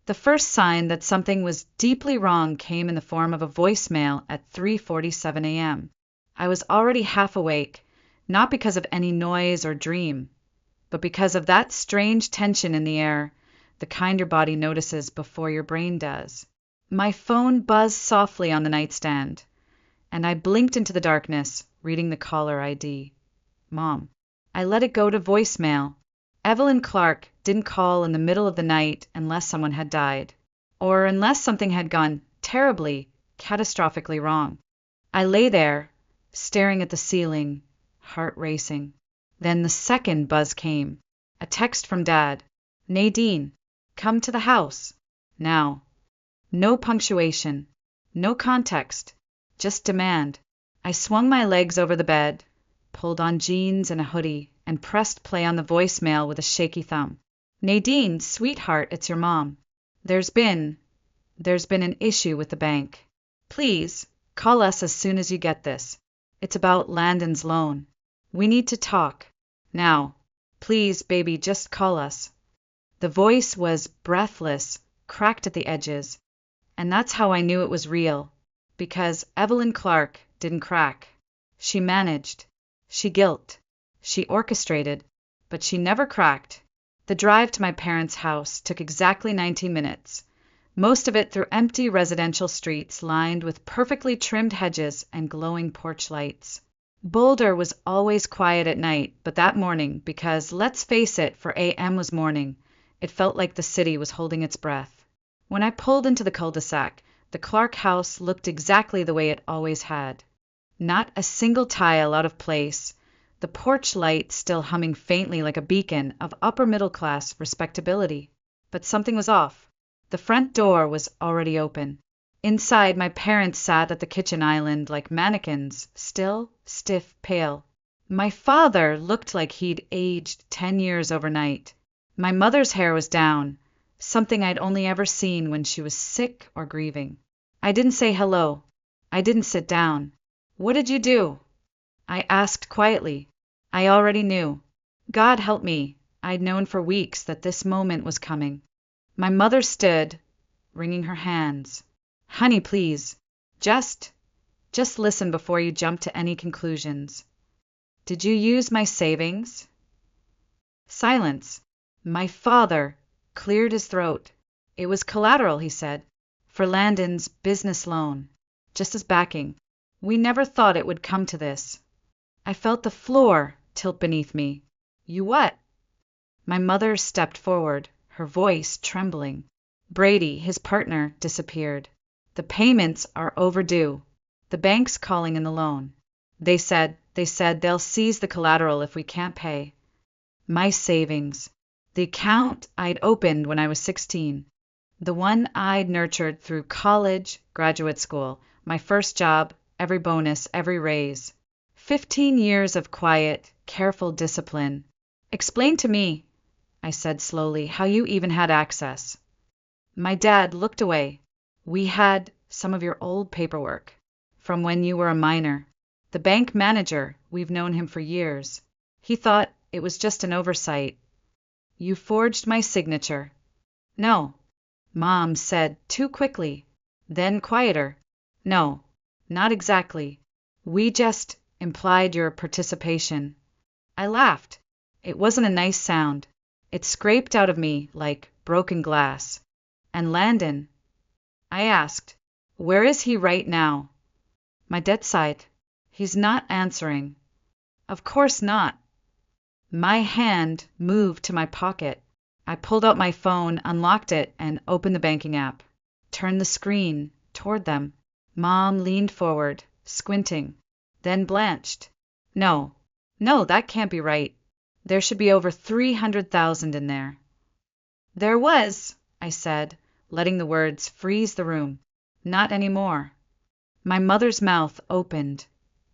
The first sign that something was deeply wrong came in the form of a voicemail at 3:47 a.m. I was already half awake, not because of any noise or dream, but because of that strange tension in the air, the kind your body notices before your brain does. My phone buzzed softly on the nightstand, and I blinked into the darkness, reading the caller ID. Mom. I let it go to voicemail. Evelyn Clark didn't call in the middle of the night unless someone had died, or unless something had gone terribly, catastrophically wrong. I lay there, staring at the ceiling, heart racing. Then the second buzz came. A text from Dad. Nadine, come to the house. Now. No punctuation. No context. Just demand. I swung my legs over the bed, pulled on jeans and a hoodie, and pressed play on the voicemail with a shaky thumb. Nadine, sweetheart, it's your mom. There's been an issue with the bank. Please, call us as soon as you get this. It's about Landon's loan. We need to talk. Now. Please, baby, just call us. The voice was breathless, cracked at the edges, and that's how I knew it was real, because Evelyn Clark didn't crack. She managed. She guilt. She orchestrated, but she never cracked. The drive to my parents' house took exactly 19 minutes, most of it through empty residential streets lined with perfectly trimmed hedges and glowing porch lights. Boulder was always quiet at night, but that morning, because, let's face it, for AM was morning, it felt like the city was holding its breath. When I pulled into the cul-de-sac, the Clark house looked exactly the way it always had. Not a single tile out of place, the porch light still humming faintly like a beacon of upper-middle-class respectability. But something was off. The front door was already open. Inside, my parents sat at the kitchen island like mannequins, still, stiff, pale. My father looked like he'd aged 10 years overnight. My mother's hair was down, something I'd only ever seen when she was sick or grieving. I didn't say hello. I didn't sit down. What did you do? I asked quietly. I already knew. God help me, I'd known for weeks that this moment was coming. My mother stood, wringing her hands. Honey, please, just listen before you jump to any conclusions. Did you use my savings? Silence. My father cleared his throat. It was collateral, he said, for Landon's business loan, just as backing. We never thought it would come to this. I felt the floor tilt beneath me. You what? My mother stepped forward, her voice trembling. Brady, his partner, disappeared. The payments are overdue. The bank's calling in the loan. They said they'll seize the collateral if we can't pay. My savings. The account I'd opened when I was 16. The one I'd nurtured through college, graduate school, my first job, every bonus, every raise. 15 years of quiet, careful discipline. Explain to me, I said slowly, how you even had access. My dad looked away. We had some of your old paperwork, from when you were a minor. The bank manager, we've known him for years. He thought it was just an oversight. You forged my signature. No, Mom said too quickly, then quieter. No, not exactly. We just implied your participation. I laughed. It wasn't a nice sound. It scraped out of me like broken glass. And Landon? I asked, where is he right now? My dad sighed. He's not answering. Of course not. My hand moved to my pocket. I pulled out my phone, unlocked it, and opened the banking app. Turned the screen toward them. Mom leaned forward, squinting, then blanched. No, that can't be right. There should be over 300,000 in there. There was, I said, letting the words freeze the room. Not anymore. My mother's mouth opened,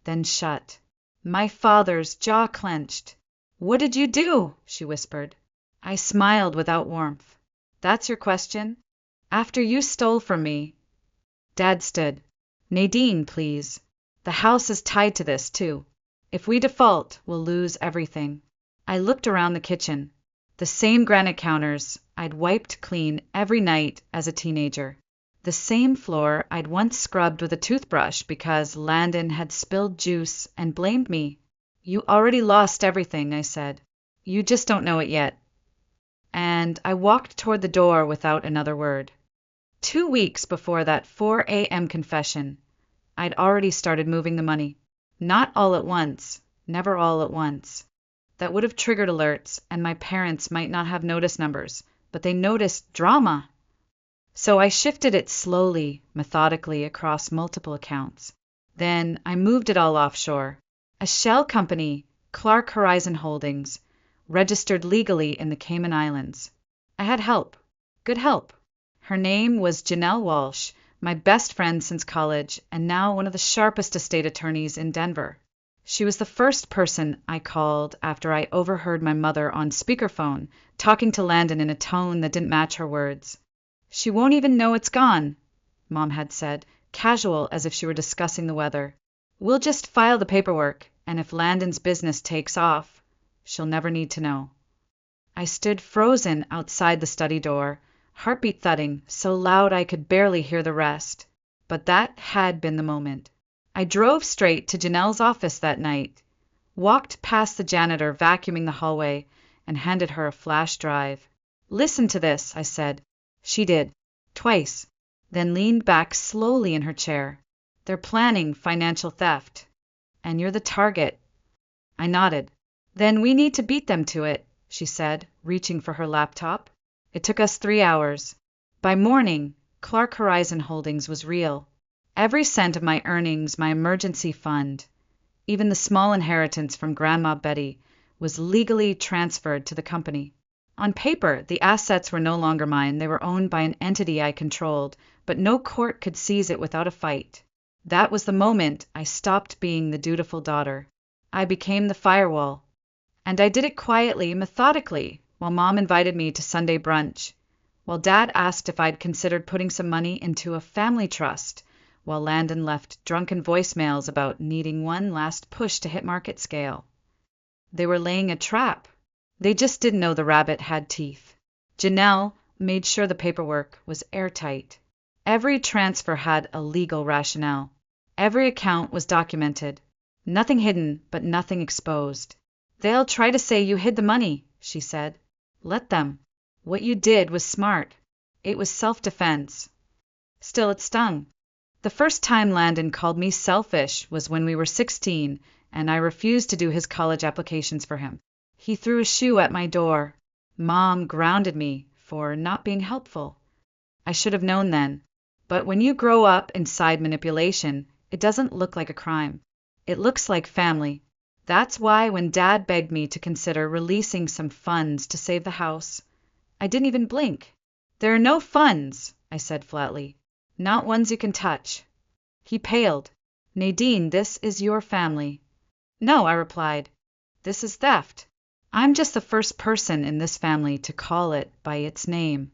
then shut. My father's jaw clenched. What did you do? She whispered. I smiled without warmth. That's your question? After you stole from me. Dad stood. Nadine, please. The house is tied to this, too. If we default, we'll lose everything. I looked around the kitchen. The same granite counters I'd wiped clean every night as a teenager. The same floor I'd once scrubbed with a toothbrush because Landon had spilled juice and blamed me. "You already lost everything," I said. "You just don't know it yet." And I walked toward the door without another word. 2 weeks before that 4 a.m. confession, I'd already started moving the money. Not all at once, never all at once. That would have triggered alerts, and my parents might not have noticed numbers, but they noticed drama. So I shifted it slowly, methodically across multiple accounts. Then I moved it all offshore. A shell company, Clark Horizon Holdings, registered legally in the Cayman Islands. I had help. Good help. Her name was Janelle Walsh, my best friend since college, and now one of the sharpest estate attorneys in Denver. She was the first person I called after I overheard my mother on speakerphone talking to Landon in a tone that didn't match her words. "She won't even know it's gone," Mom had said, casual as if she were discussing the weather. "We'll just file the paperwork, and if Landon's business takes off, she'll never need to know." I stood frozen outside the study door, heartbeat thudding so loud I could barely hear the rest. But that had been the moment. I drove straight to Janelle's office that night, walked past the janitor vacuuming the hallway, and handed her a flash drive. "Listen to this," I said. She did, twice, then leaned back slowly in her chair. "They're planning financial theft, and you're the target." I nodded. "Then we need to beat them to it," she said, reaching for her laptop. It took us 3 hours. By morning, Clark Horizon Holdings was real. Every cent of my earnings, my emergency fund, even the small inheritance from Grandma Betty, was legally transferred to the company. On paper, the assets were no longer mine. They were owned by an entity I controlled, but no court could seize it without a fight. That was the moment I stopped being the dutiful daughter. I became the firewall. And I did it quietly, methodically, while Mom invited me to Sunday brunch, while Dad asked if I'd considered putting some money into a family trust, while Landon left drunken voicemails about needing one last push to hit market scale. They were laying a trap. They just didn't know the rabbit had teeth. Janelle made sure the paperwork was airtight. Every transfer had a legal rationale. Every account was documented. Nothing hidden, but nothing exposed. "They'll try to say you hid the money," she said. "Let them. What you did was smart. It was self-defense." Still, it stung. The first time Landon called me selfish was when we were 16, and I refused to do his college applications for him. He threw a shoe at my door. Mom grounded me for not being helpful. I should have known then. But when you grow up inside manipulation, it doesn't look like a crime. It looks like family. That's why when Dad begged me to consider releasing some funds to save the house, I didn't even blink. "There are no funds," I said flatly. "Not ones you can touch." He paled. "Nadine, this is your family." "No," I replied. "This is theft. I'm just the first person in this family to call it by its name."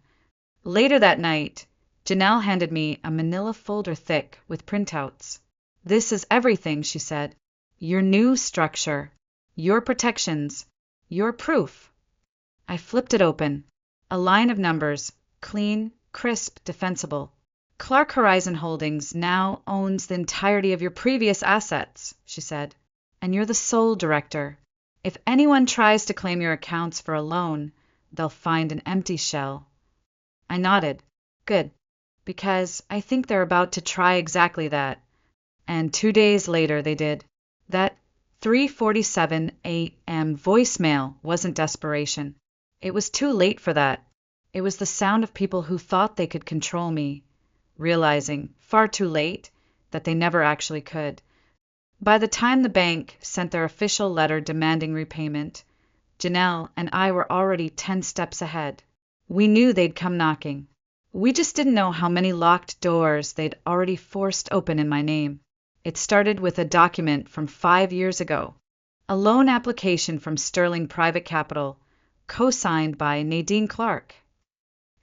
Later that night, Janelle handed me a manila folder thick with printouts. "This is everything," she said. "Your new structure, your protections, your proof." I flipped it open. A line of numbers, clean, crisp, defensible. "Clark Horizon Holdings now owns the entirety of your previous assets," she said. "And you're the sole director. If anyone tries to claim your accounts for a loan, they'll find an empty shell." I nodded. Good. Because I think they're about to try exactly that. And 2 days later they did. That 3:47 a.m. voicemail wasn't desperation. It was too late for that. It was the sound of people who thought they could control me, realizing, far too late, that they never actually could. By the time the bank sent their official letter demanding repayment, Janelle and I were already 10 steps ahead. We knew they'd come knocking. We just didn't know how many locked doors they'd already forced open in my name. It started with a document from 5 years ago, a loan application from Sterling Private Capital, co-signed by Nadine Clark.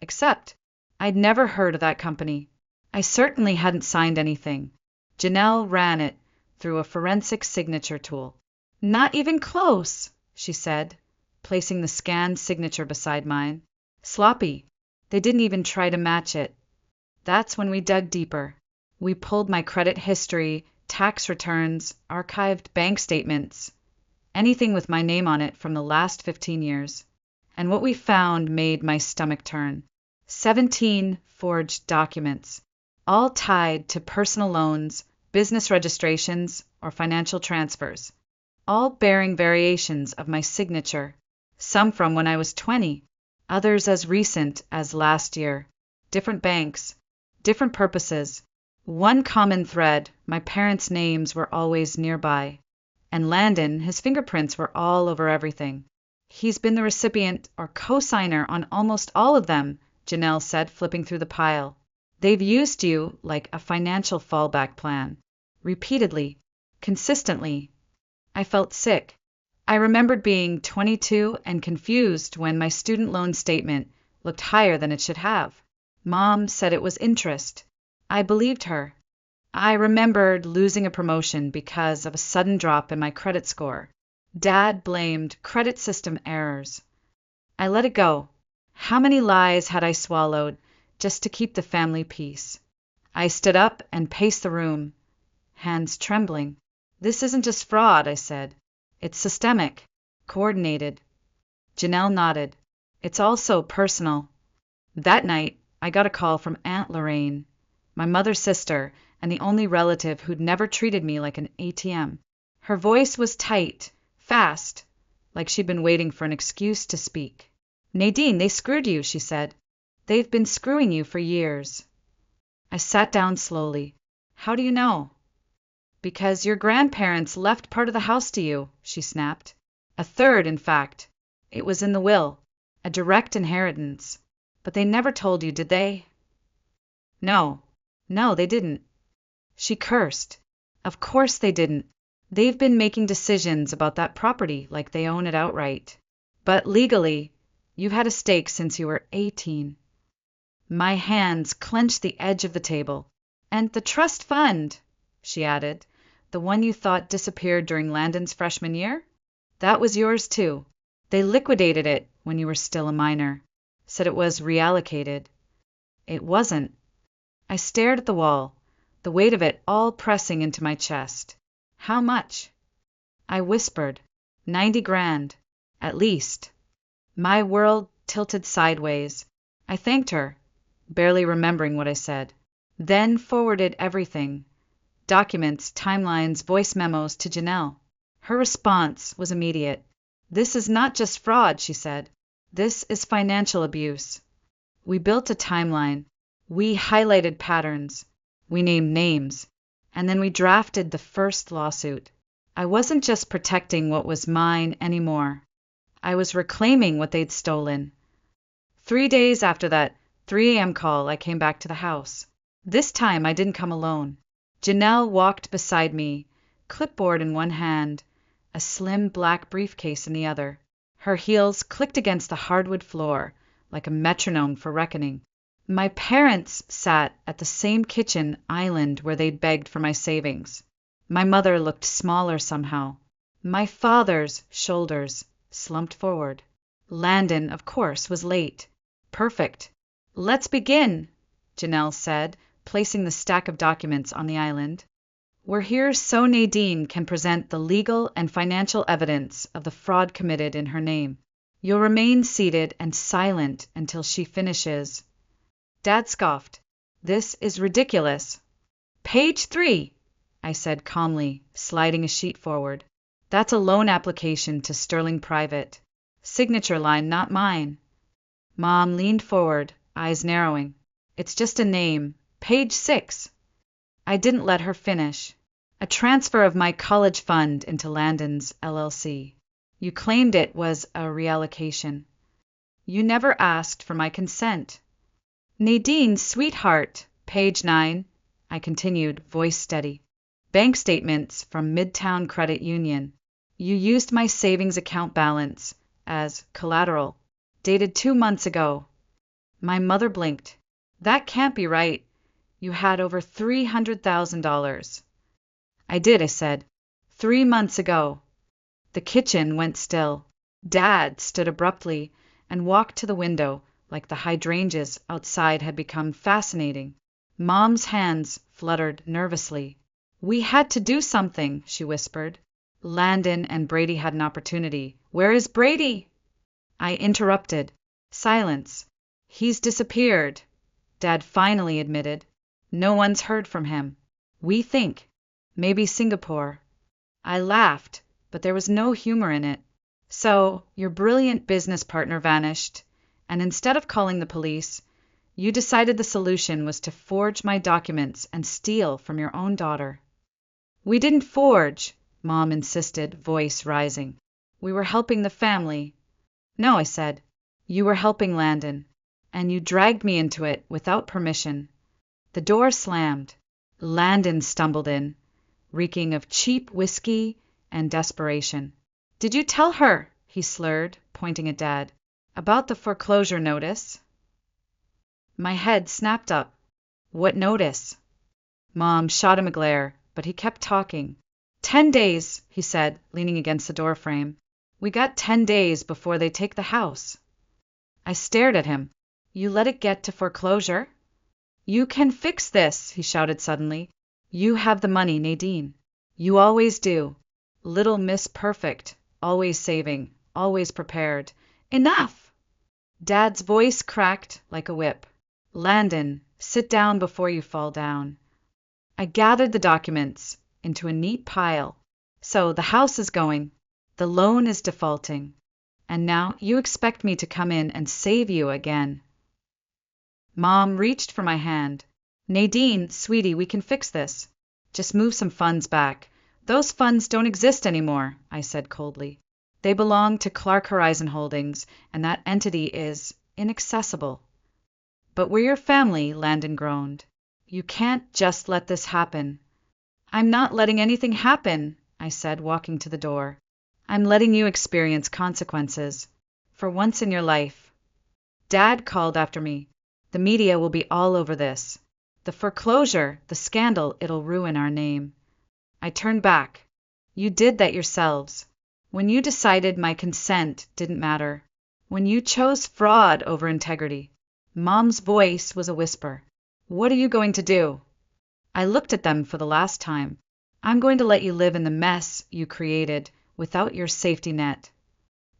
Except, I'd never heard of that company. I certainly hadn't signed anything. Janelle ran it through a forensic signature tool. "Not even close," she said, placing the scanned signature beside mine. Sloppy. They didn't even try to match it. That's when we dug deeper. We pulled my credit history, tax returns, archived bank statements, anything with my name on it from the last 15 years. And what we found made my stomach turn. 17 forged documents, all tied to personal loans, business registrations, or financial transfers, all bearing variations of my signature, some from when I was 20, others as recent as last year, different banks, different purposes. One common thread: my parents' names were always nearby. And Landon, his fingerprints were all over everything. He's been the recipient or co-signer on almost all of them, Janelle said, flipping through the pile. They've used you like a financial fallback plan. Repeatedly. Consistently. I felt sick. I remembered being 22 and confused when my student loan statement looked higher than it should have. Mom said it was interest. I believed her. I remembered losing a promotion because of a sudden drop in my credit score. Dad blamed credit system errors. I let it go. How many lies had I swallowed just to keep the family peace? I stood up and paced the room, hands trembling. This isn't just fraud, I said. It's systemic, coordinated. Janelle nodded. It's also personal. That night, I got a call from Aunt Lorraine, my mother's sister, and the only relative who'd never treated me like an ATM. Her voice was tight, fast, like she'd been waiting for an excuse to speak. Nadine, they screwed you, she said. They've been screwing you for years. I sat down slowly. How do you know? Because your grandparents left part of the house to you, she snapped. A third, in fact. It was in the will. A direct inheritance. But they never told you, did they? No, they didn't. She cursed. Of course they didn't. They've been making decisions about that property like they own it outright. But legally, you've had a stake since you were 18. My hands clenched the edge of the table. And the trust fund, she added, the one you thought disappeared during Landon's freshman year? That was yours too. They liquidated it when you were still a minor. Said it was reallocated. It wasn't. I stared at the wall, the weight of it all pressing into my chest. How much? I whispered. 90 grand. At least. My world tilted sideways. I thanked her, barely remembering what I said. Then forwarded everything. Documents, timelines, voice memos to Janelle. Her response was immediate. This is not just fraud, she said. This is financial abuse. We built a timeline. We highlighted patterns. We named names. And then we drafted the first lawsuit. I wasn't just protecting what was mine anymore. I was reclaiming what they'd stolen. 3 days after that 3 a.m. call, I came back to the house. This time I didn't come alone. Janelle walked beside me, clipboard in one hand, a slim black briefcase in the other. Her heels clicked against the hardwood floor, like a metronome for reckoning. My parents sat at the same kitchen island where they'd begged for my savings. My mother looked smaller somehow. My father's shoulders slumped forward. Landon, of course, was late. Perfect. Let's begin, Janelle said, placing the stack of documents on the island. We're here so Nadine can present the legal and financial evidence of the fraud committed in her name. You'll remain seated and silent until she finishes. Dad scoffed. This is ridiculous. Page 3, I said calmly, sliding a sheet forward. That's a loan application to Sterling Private. Signature line, not mine. Mom leaned forward, eyes narrowing. It's just a name. Page 6. I didn't let her finish. A transfer of my college fund into Landon's LLC. You claimed it was a reallocation. You never asked for my consent. Nadine, sweetheart. Page 9. I continued, voice steady. Bank statements from Midtown Credit Union. You used my savings account balance as collateral. Dated 2 months ago. My mother blinked. That can't be right. You had over $300,000. I did, I said. 3 months ago. The kitchen went still. Dad stood abruptly and walked to the window like the hydrangeas outside had become fascinating. Mom's hands fluttered nervously. "We had to do something," she whispered. "Landon and Brady had an opportunity. Where is Brady?" I interrupted. Silence. "He's disappeared," Dad finally admitted. "No one's heard from him. We think maybe Singapore." I laughed, but there was no humor in it. "So, your brilliant business partner vanished, and instead of calling the police, you decided the solution was to forge my documents and steal from your own daughter." "We didn't forge," Mom insisted, voice rising. "We were helping the family." "No," I said. "You were helping Landon, and you dragged me into it without permission." The door slammed. Landon stumbled in, reeking of cheap whiskey and desperation. "Did you tell her," he slurred, pointing at Dad, "about the foreclosure notice?" My head snapped up. "What notice?" Mom shot him a glare, but he kept talking. "10 days," he said, leaning against the doorframe. "We got 10 days before they take the house." I stared at him. "You let it get to foreclosure?" "You can fix this," he shouted suddenly. "You have the money, Nadine. You always do. Little Miss Perfect, always saving, always prepared. Enough!" Dad's voice cracked like a whip. "Landon, sit down before you fall down." I gathered the documents into a neat pile. "So the house is going. The loan is defaulting. And now you expect me to come in and save you again." Mom reached for my hand. "Nadine, sweetie, we can fix this. Just move some funds back." "Those funds don't exist anymore," I said coldly. "They belong to Clark Horizon Holdings, and that entity is inaccessible." "But we're your family," Landon groaned. "You can't just let this happen." "I'm not letting anything happen," I said, walking to the door. "I'm letting you experience consequences. For once in your life." Dad called after me. "The media will be all over this. The foreclosure, the scandal, it'll ruin our name." I turned back. "You did that yourselves. When you decided my consent didn't matter. When you chose fraud over integrity." Mom's voice was a whisper. "What are you going to do?" I looked at them for the last time. "I'm going to let you live in the mess you created without your safety net."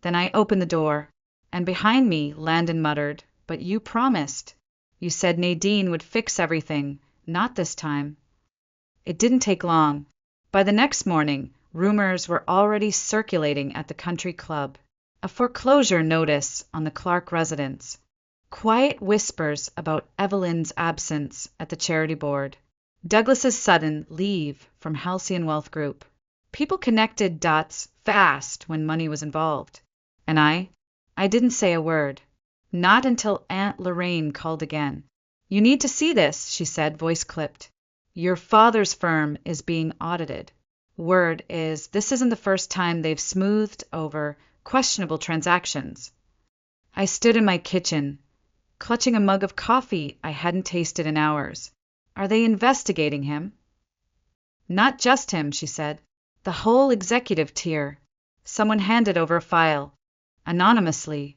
Then I opened the door, and behind me Landon muttered, "But you promised. You said Nadine would fix everything, not this time." It didn't take long. By the next morning, rumors were already circulating at the country club. A foreclosure notice on the Clark residence. Quiet whispers about Evelyn's absence at the charity board. Douglas's sudden leave from Halcyon Wealth Group. People connected dots fast when money was involved. And I didn't say a word. Not until Aunt Lorraine called again. "You need to see this," she said, voice clipped. "Your father's firm is being audited. Word is this isn't the first time they've smoothed over questionable transactions." I stood in my kitchen, clutching a mug of coffee I hadn't tasted in hours. "Are they investigating him?" "Not just him," she said. "The whole executive tier." Someone handed over a file. Anonymously.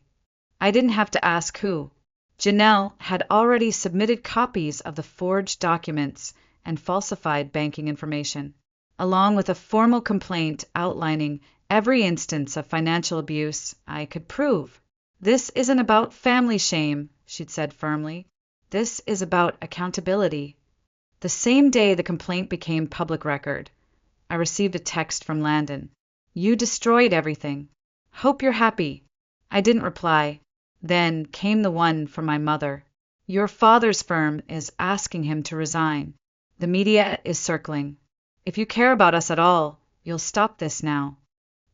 I didn't have to ask who. Janelle had already submitted copies of the forged documents and falsified banking information, along with a formal complaint outlining every instance of financial abuse I could prove. "This isn't about family shame," she'd said firmly. "This is about accountability." The same day the complaint became public record, I received a text from Landon. "You destroyed everything. Hope you're happy." I didn't reply. Then came the one from my mother. "Your father's firm is asking him to resign. The media is circling. If you care about us at all, you'll stop this now."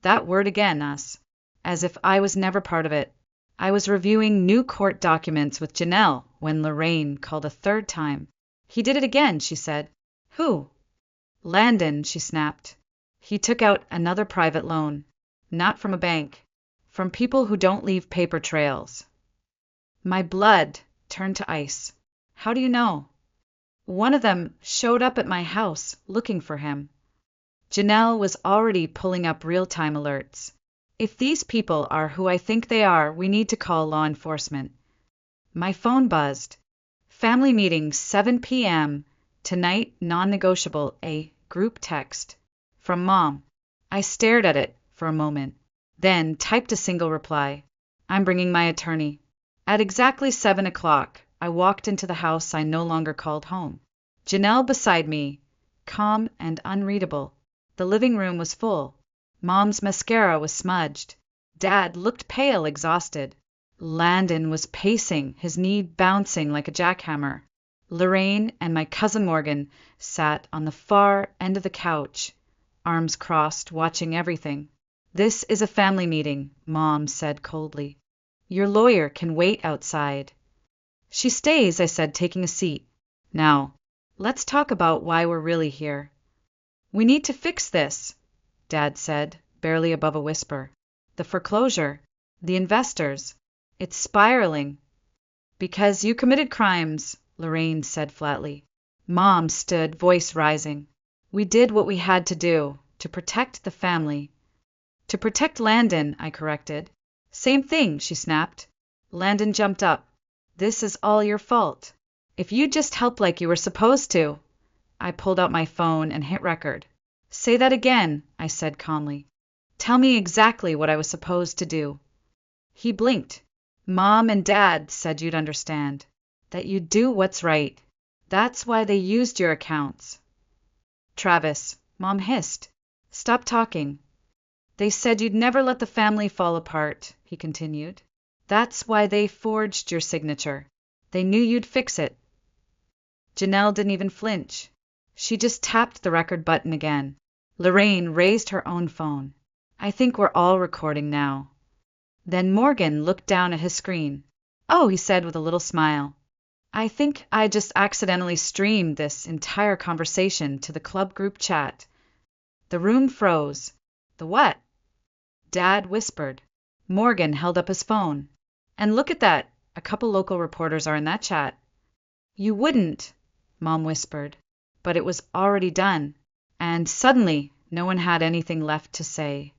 That word again, us. As if I was never part of it. I was reviewing new court documents with Janelle when Lorraine called a third time. "He did it again," she said. "Who?" "Landon," she snapped. "He took out another private loan. Not from a bank. From people who don't leave paper trails." My blood turned to ice. "How do you know?" "One of them showed up at my house looking for him." Janelle was already pulling up real-time alerts. If these people are who I think they are, we need to call law enforcement. My phone buzzed. Family meeting, 7 p.m. Tonight, non-negotiable, a group text. From Mom. I stared at it for a moment, then typed a single reply. I'm bringing my attorney. At exactly 7 o'clock, I walked into the house I no longer called home. Janelle beside me, calm and unreadable. The living room was full. Mom's mascara was smudged. Dad looked pale, exhausted. Landon was pacing, his knee bouncing like a jackhammer. Lorraine and my cousin Morgan sat on the far end of the couch, arms crossed, watching everything. This is a family meeting, Mom said coldly. Your lawyer can wait outside. She stays, I said, taking a seat. Now, let's talk about why we're really here. We need to fix this, Dad said, barely above a whisper. The foreclosure, the investors, it's spiraling. Because you committed crimes, Lorraine said flatly. Mom stood, voice rising. We did what we had to do, to protect the family. To protect Landon, I corrected. Same thing, she snapped. Landon jumped up. This is all your fault. If you just helped like you were supposed to. I pulled out my phone and hit record. Say that again, I said calmly. Tell me exactly what I was supposed to do. He blinked. Mom and Dad said you'd understand. That you'd do what's right. That's why they used your accounts. Travis, Mom hissed. Stop talking. They said you'd never let the family fall apart, he continued. That's why they forged your signature. They knew you'd fix it. Janelle didn't even flinch. She just tapped the record button again. Lorraine raised her own phone. I think we're all recording now. Then Morgan looked down at his screen. Oh, he said with a little smile. I think I just accidentally streamed this entire conversation to the club group chat. The room froze. The what? Dad whispered. Morgan held up his phone. And look at that. A couple local reporters are in that chat. You wouldn't, Mom whispered. But it was already done. And suddenly, no one had anything left to say.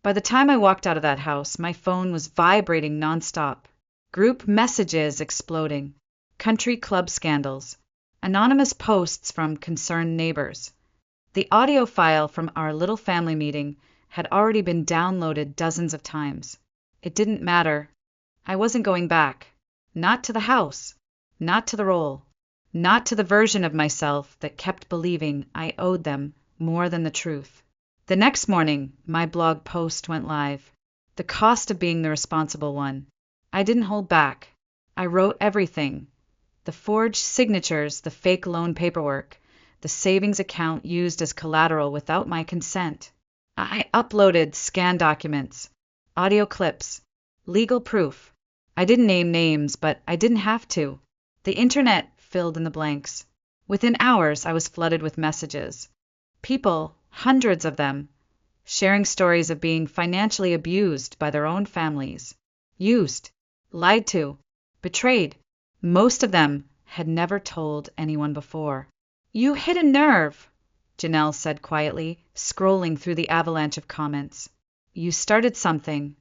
By the time I walked out of that house, my phone was vibrating nonstop. Group messages exploding. Country club scandals. Anonymous posts from concerned neighbors. The audio file from our little family meeting had already been downloaded dozens of times. It didn't matter. I wasn't going back. Not to the house. Not to the role. Not to the version of myself that kept believing I owed them more than the truth. The next morning, my blog post went live. The cost of being the responsible one. I didn't hold back. I wrote everything. The forged signatures, the fake loan paperwork, the savings account used as collateral without my consent. I uploaded scan documents, audio clips, legal proof. I didn't name names, but I didn't have to. The internet filled in the blanks. Within hours, I was flooded with messages. People, hundreds of them, sharing stories of being financially abused by their own families, used, lied to, betrayed. Most of them had never told anyone before. You hit a nerve, Janelle said quietly, scrolling through the avalanche of comments. You started something.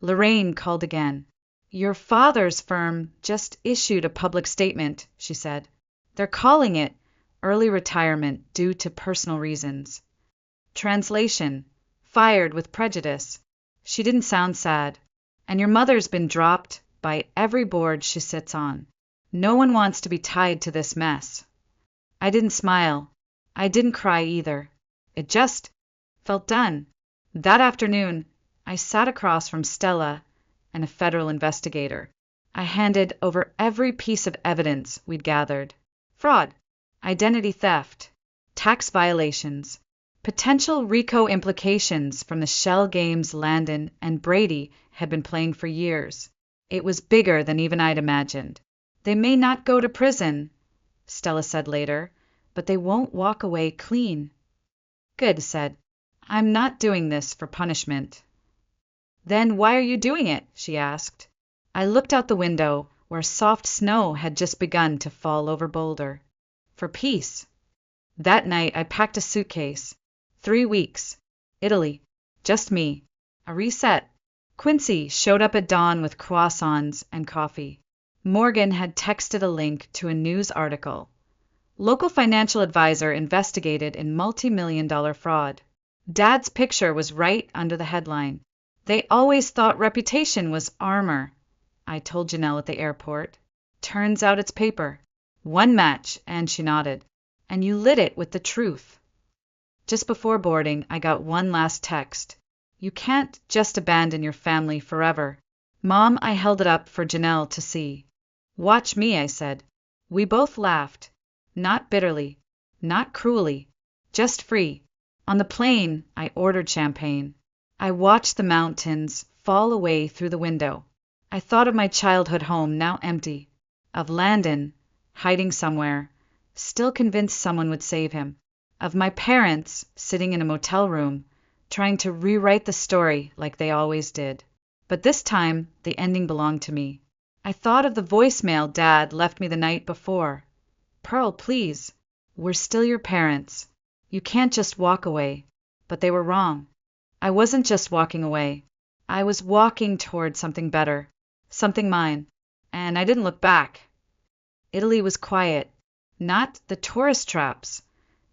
Lorraine called again. Your father's firm just issued a public statement, she said. They're calling it early retirement due to personal reasons. Translation: fired with prejudice. She didn't sound sad. And your mother's been dropped by every board she sits on. No one wants to be tied to this mess. I didn't smile. I didn't cry either. It just felt done. That afternoon, I sat across from Stella and a federal investigator. I handed over every piece of evidence we'd gathered. Fraud, identity theft, tax violations, potential RICO implications from the shell games Landon and Brady had been playing for years. It was bigger than even I'd imagined. They may not go to prison, Stella said later, but they won't walk away clean. Good, said. I'm not doing this for punishment. Then why are you doing it? She asked. I looked out the window, where soft snow had just begun to fall over Boulder. For peace. That night I packed a suitcase. 3 weeks. Italy. Just me. A reset. Quincy showed up at dawn with croissants and coffee. Morgan had texted a link to a news article. Local financial advisor investigated in multi-million-dollar fraud. Dad's picture was right under the headline. They always thought reputation was armor, I told Janelle at the airport. Turns out it's paper. One match, and she nodded. And you lit it with the truth. Just before boarding, I got one last text. You can't just abandon your family forever. Mom, I held it up for Janelle to see. Watch me, I said. We both laughed. Not bitterly, not cruelly, just free. On the plane, I ordered champagne. I watched the mountains fall away through the window. I thought of my childhood home, now empty, of Landon, hiding somewhere, still convinced someone would save him, of my parents sitting in a motel room, trying to rewrite the story like they always did. But this time, the ending belonged to me. I thought of the voicemail Dad left me the night before. Pearl, please, we're still your parents. You can't just walk away. But they were wrong. I wasn't just walking away. I was walking toward something better, something mine, and I didn't look back. Italy was quiet, not the tourist traps,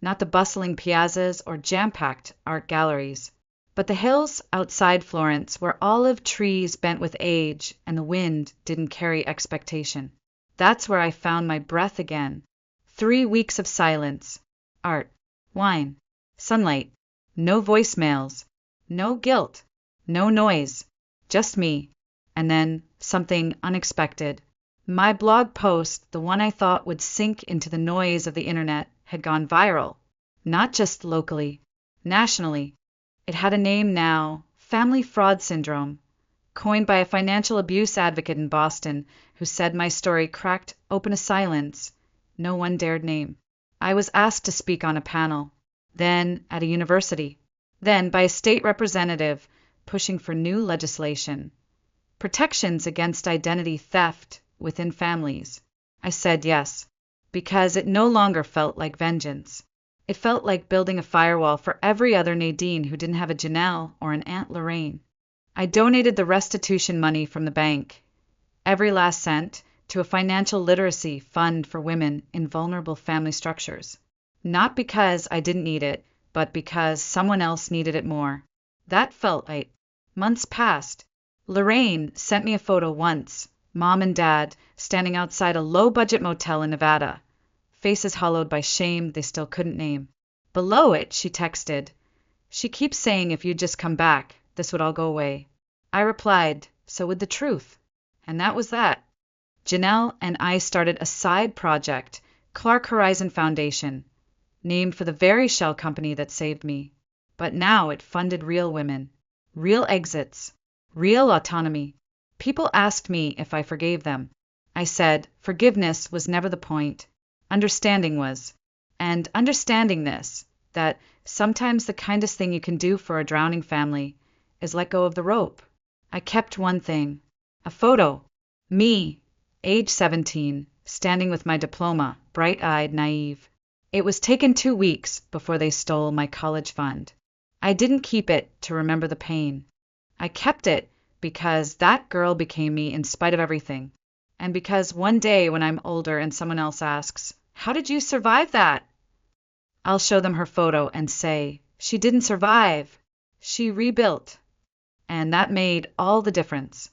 not the bustling piazzas or jam-packed art galleries, but the hills outside Florence where olive trees bent with age and the wind didn't carry expectation. That's where I found my breath again. 3 weeks of silence, art, wine, sunlight, no voicemails, no guilt, no noise, just me. And then something unexpected. My blog post, the one I thought would sink into the noise of the internet, had gone viral. Not just locally, nationally. It had a name now, family fraud syndrome, coined by a financial abuse advocate in Boston who said my story cracked open a silence no one dared name. I was asked to speak on a panel, then at a university, then by a state representative pushing for new legislation, protections against identity theft within families. I said yes, because it no longer felt like vengeance. It felt like building a firewall for every other Nadine who didn't have a Janelle or an Aunt Lorraine. I donated the restitution money from the bank, every last cent, to a financial literacy fund for women in vulnerable family structures. Not because I didn't need it, but because someone else needed it more. That felt right. Months passed. Lorraine sent me a photo once, Mom and Dad standing outside a low-budget motel in Nevada, faces hollowed by shame they still couldn't name. Below it, she texted, "She keeps saying if you'd just come back, this would all go away." I replied, "So would the truth." And that was that. Janelle and I started a side project, Clark Horizon Foundation, named for the very shell company that saved me. But now it funded real women, real exits, real autonomy. People asked me if I forgave them. I said forgiveness was never the point. Understanding was. And understanding this, that sometimes the kindest thing you can do for a drowning family is let go of the rope. I kept one thing, a photo. Me, age 17, standing with my diploma, bright-eyed, naive. It was taken 2 weeks before they stole my college fund. I didn't keep it to remember the pain. I kept it because that girl became me in spite of everything. And because one day when I'm older and someone else asks, "How did you survive that?" I'll show them her photo and say, "She didn't survive. She rebuilt." And that made all the difference.